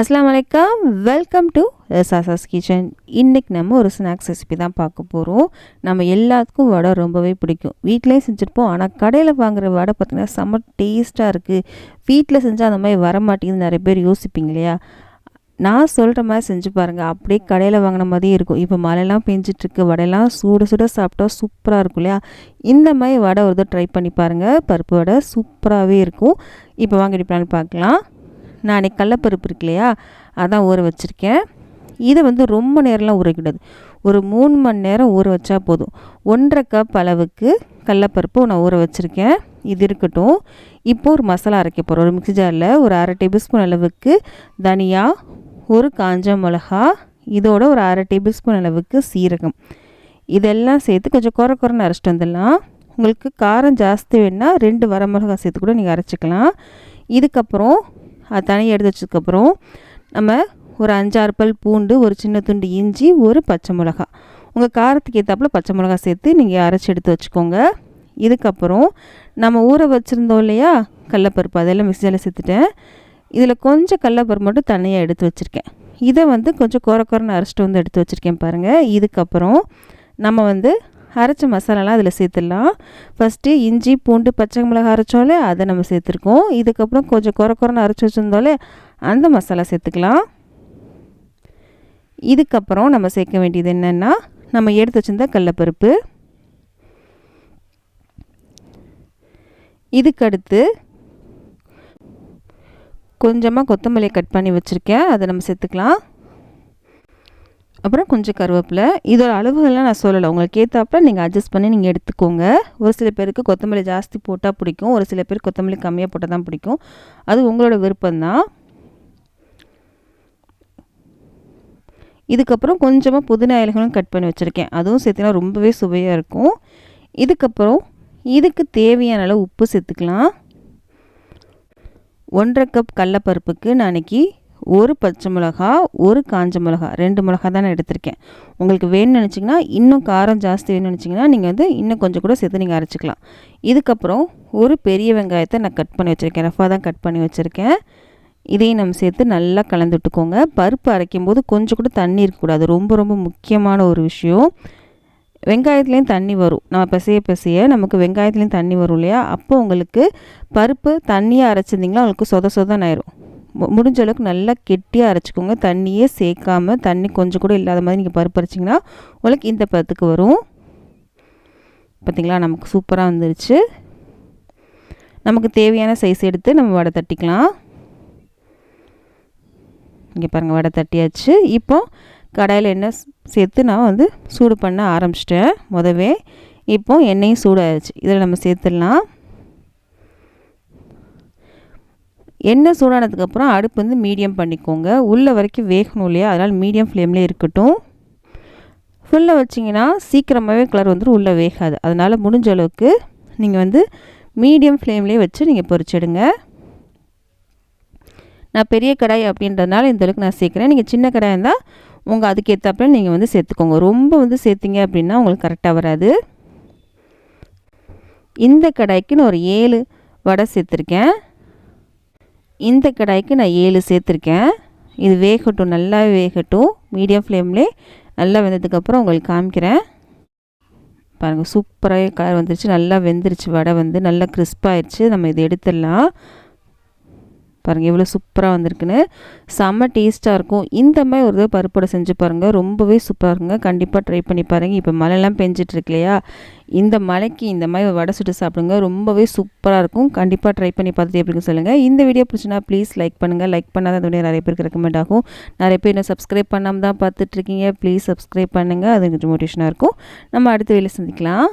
அஸ்ஸலாமு அலைக்கும். Welcome to சாசாஸ் கிச்சன். இன்றைக்கி நம்ம ஒரு ஸ்நாக்ஸ் ரெசிபி தான் பார்க்க போகிறோம். நம்ம எல்லாத்துக்கும் வடை ரொம்பவே பிடிக்கும். வீட்டிலே செஞ்சுருப்போம். ஆனால் கடையில் வாங்குகிற வடை பார்த்திங்கன்னா செம்ம டேஸ்ட்டாக இருக்குது. வீட்டில் செஞ்சால் அந்த மாதிரி வர மாட்டேங்குது நிறைய பேர் யோசிப்பீங்க இல்லையா? நான் சொல்கிற மாதிரி செஞ்சு பாருங்கள், அப்படியே கடையில் வாங்கின மாதிரியே இருக்கும். இப்போ மழைலாம் பெஞ்சிட்ருக்கு, வடையெல்லாம் சுட சுட சாப்பிட்டா சூப்பராக இருக்கும் இல்லையா? இந்த மாதிரி வடை ஒரு தடவை ட்ரை பண்ணி பாருங்கள். பருப்பு வடை சூப்பராகவே இருக்கும். இப்போ வாங்க எப்படி பார்க்கலாம். நான் அன்றைக்கி கடலப்பருப்பு இருக்கு இல்லையா, அதான் ஊற வச்சுருக்கேன். இதை ரொம்ப நேரம்லாம் ஊறக்கூடாது. ஒரு 3 மணி நேரம் ஊற வச்சா போதும். 1.5 கப் அளவுக்கு கடலப்பருப்பு நான் ஊற வச்சுருக்கேன். இது இருக்கட்டும். இப்போது ஒரு மசாலா அரைக்க போகிறோம். ஒரு மிக்ஸி ஜாரில் ஒரு 1/2 டேபிள் ஸ்பூன் அளவுக்கு தனியா, ஒரு காஞ்ச மிளகா, இதோட ஒரு 1/2 டேபிள் ஸ்பூன் அளவுக்கு சீரகம், இதெல்லாம் சேர்த்து கொஞ்சம் குறைன்னு அரைச்சிட்டு வந்துடலாம். உங்களுக்கு காரம் ஜாஸ்தி வேணுன்னா 2 வரமிளகா சேர்த்து கூட நீங்கள் அரைச்சிக்கலாம். இதுக்கப்புறம் அது தனியாக எடுத்து வச்சதுக்கப்புறம் நம்ம ஒரு 5-6 பல் பூண்டு, ஒரு சின்ன துண்டு இஞ்சி, ஒரு பச்சை மிளகா, உங்கள் காரத்துக்கு ஏற்றாப்புல பச்சை மிளகா சேர்த்து நீங்கள் அரைச்சி எடுத்து வச்சுக்கோங்க. இதுக்கப்புறம் நம்ம ஊற வச்சுருந்தோம் இல்லையா கடலப்பருப்பு, அதெல்லாம் மிக்ஸியில் சேர்த்துட்டேன். இதில் கொஞ்சம் கடலப்பருப்பு மட்டும் தனியாக எடுத்து வச்சுருக்கேன். இதை கொஞ்சம் குறைன்னு அரைச்சிட்டு எடுத்து வச்சுருக்கேன் பாருங்கள். இதுக்கப்புறம் நம்ம அரைச்ச மசாலாலாம் அதில் சேர்த்துடலாம். ஃபஸ்ட்டு இஞ்சி பூண்டு பச்சை மிளகாய் அரைச்சோலே அதை நம்ம சேர்த்துருக்கோம். இதுக்கப்புறம் கொஞ்சம் குறைன்னு அரைச்சி வச்சுருந்தோலே அந்த மசாலா சேர்த்துக்கலாம். இதுக்கப்புறம் நம்ம சேர்க்க வேண்டியது என்னென்னா, நம்ம எடுத்து வச்சுருந்த கடலப்பருப்பு, இதுக்கடுத்து கொஞ்சமாக கொத்தமல்லியை கட் பண்ணி வச்சுருக்கேன், அதை நம்ம சேர்த்துக்கலாம். அப்புறம் கொஞ்சம் கருவேப்பிலை. இதோட அளவுகள்லாம் நான் சொல்லலை, உங்களுக்கு ஏற்றாப்புல நீங்கள் அட்ஜஸ்ட் பண்ணி நீங்கள் எடுத்துக்கோங்க. ஒரு சில பேருக்கு கொத்தமல்லி ஜாஸ்தி போட்டால் பிடிக்கும், ஒரு சில பேருக்கு கொத்தமல்லி கம்மியாக போட்டால் தான் பிடிக்கும். அது உங்களோட விருப்பம்தான். இதுக்கப்புறம் கொஞ்சமாக புதினா இலைகளும் கட் பண்ணி வச்சுருக்கேன், அதுவும் சேர்த்தினா ரொம்பவே சுவையாக இருக்கும். இதுக்கப்புறம் இதுக்கு தேவையான அளவு உப்பு சேர்த்துக்கலாம். 1.5 கப் கடலப்பருப்புக்கு நான் அன்றைக்கி ஒரு பச்சை மிளகா, ஒரு காஞ்ச மிளகா, 2 மிளகா தான் நான் எடுத்திருக்கேன். உங்களுக்கு வேணும்னு நினச்சிங்கன்னா, இன்னும் காரம் ஜாஸ்தி வேணும்னு நினச்சிங்கன்னா நீங்கள் இன்னும் கொஞ்சம் கூட சேர்த்து நீங்கள் அரைச்சிக்கலாம். இதுக்கப்புறம் ஒரு பெரிய வெங்காயத்தை நான் கட் பண்ணி வச்சுருக்கேன், ரஃபாக தான் கட் பண்ணி வச்சுருக்கேன். இதையும் நம்ம சேர்த்து நல்லா கலந்து விட்டுக்கோங்க. பருப்பு அரைக்கும் போது கொஞ்சம் கூட தண்ணி இருக்கக்கூடாது, ரொம்ப ரொம்ப முக்கியமான ஒரு விஷயம். வெங்காயத்துலேயும் தண்ணி வரும், நம்ம பிசைய நமக்கு வெங்காயத்துலேயும் தண்ணி வரும் இல்லையா? அப்போ உங்களுக்கு பருப்பு தண்ணியாக அரைச்சிருந்திங்கன்னா உங்களுக்கு சொதன்னு ஆயிரும். முடிஞ்ச அளவுக்கு நல்லா கெட்டியாக அரைச்சிக்கோங்க. தண்ணியே சேர்க்காமல், தண்ணி கொஞ்சம் கூட இல்லாத மாதிரி நீங்கள் பருப்பு அரைச்சிங்கன்னா உங்களுக்கு இந்த பதத்துக்கு வரும். பார்த்திங்களா, நமக்கு சூப்பராக வந்துருச்சு. நமக்கு தேவையான சைஸ் எடுத்து நம்ம வடை தட்டிக்கலாம். இங்கே பாருங்கள், வடை தட்டியாச்சு. இப்போது கடாயில் எண்ணெய் சேர்த்து நான் சூடு பண்ண ஆரம்பிச்சிட்டேன் முதவே. இப்போது எண்ணெயும் சூடாகிடுச்சு, இதில் நம்ம சேர்த்துடலாம். எண்ணெய் சூடானதுக்கப்புறம் அடுப்பு மீடியம் பண்ணிக்கோங்க. உள்ளே வரைக்கும் வேகணும் இல்லையா, அதனால் மீடியம் ஃப்ளேம்லேயே இருக்கட்டும். ஃபுல்லாக வச்சிங்கன்னா சீக்கிரமாகவே கலர் உள்ளே வேகாது. அதனால் முடிஞ்ச அளவுக்கு நீங்கள் மீடியம் ஃப்ளேம்லேயே வச்சு நீங்கள் பொரிச்சிடுங்க. நான் பெரிய கடாய் அப்படின்றதுனால இந்தளவுக்கு நான் சேர்க்குறேன். நீங்கள் சின்ன கடாய் இருந்தால் உங்கள் அதுக்கேற்றாப்புல நீங்கள் சேர்த்துக்கோங்க. ரொம்ப சேர்த்திங்க அப்படின்னா உங்களுக்கு கரெக்டாக வராது. இந்த கடாய்க்கு நான் ஒரு 7 வடை சேர்த்துருக்கேன். இந்த கடாய்க்கு நான் 7 சேர்த்துருக்கேன். இது வேகட்டும், நல்லாவே வேகட்டும். மீடியம் ஃப்ளேம்லேயே நல்லா வெந்ததுக்கப்புறம் உங்களுக்கு காமிக்கிறேன். பாருங்கள், சூப்பராகவே கலர் வந்துருச்சு, நல்லா வெந்துருச்சு. வடை நல்லா கிறிஸ்பாகிடுச்சு. நம்ம இதை எடுத்துடலாம். பாருங்கள் எவ்வளோ சூப்பராக வந்திருக்குன்னு. செம்ம டேஸ்ட்டாக இருக்கும். இந்த மாதிரி ஒரு பருப்பு வடை செஞ்சு பாருங்கள், ரொம்பவே சூப்பராக இருக்குங்க. கண்டிப்பாக ட்ரை பண்ணி பாருங்கள். இப்போ மழைலாம் பெஞ்சிட்ருக்கு இல்லையா, இந்த மழைக்கு இந்த மாதிரி வடை சுட்டு சாப்பிடுங்க, ரொம்பவே சூப்பராக இருக்கும். கண்டிப்பாக ட்ரை பண்ணி பார்த்துட்டு எப்படின்னு சொல்லுங்கள். இந்த வீடியோ பிடிச்சினா ப்ளீஸ் லைக் பண்ணுங்கள். லைக் பண்ணாத அந்த வீடியோ நிறைய பேருக்கு ரெக்கமெண்ட் ஆகும். நிறைய பேர் இன்னும் சப்ஸ்கிரைப் பண்ணாமல் தான் பார்த்துட்ருக்கீங்க. ப்ளீஸ் சப்ஸ்கிரைப் பண்ணுங்கள், அது கொஞ்சம் மோட்டிவேஷனாக இருக்கும். நம்ம அடுத்த வீடியோவில் சந்திக்கலாம்.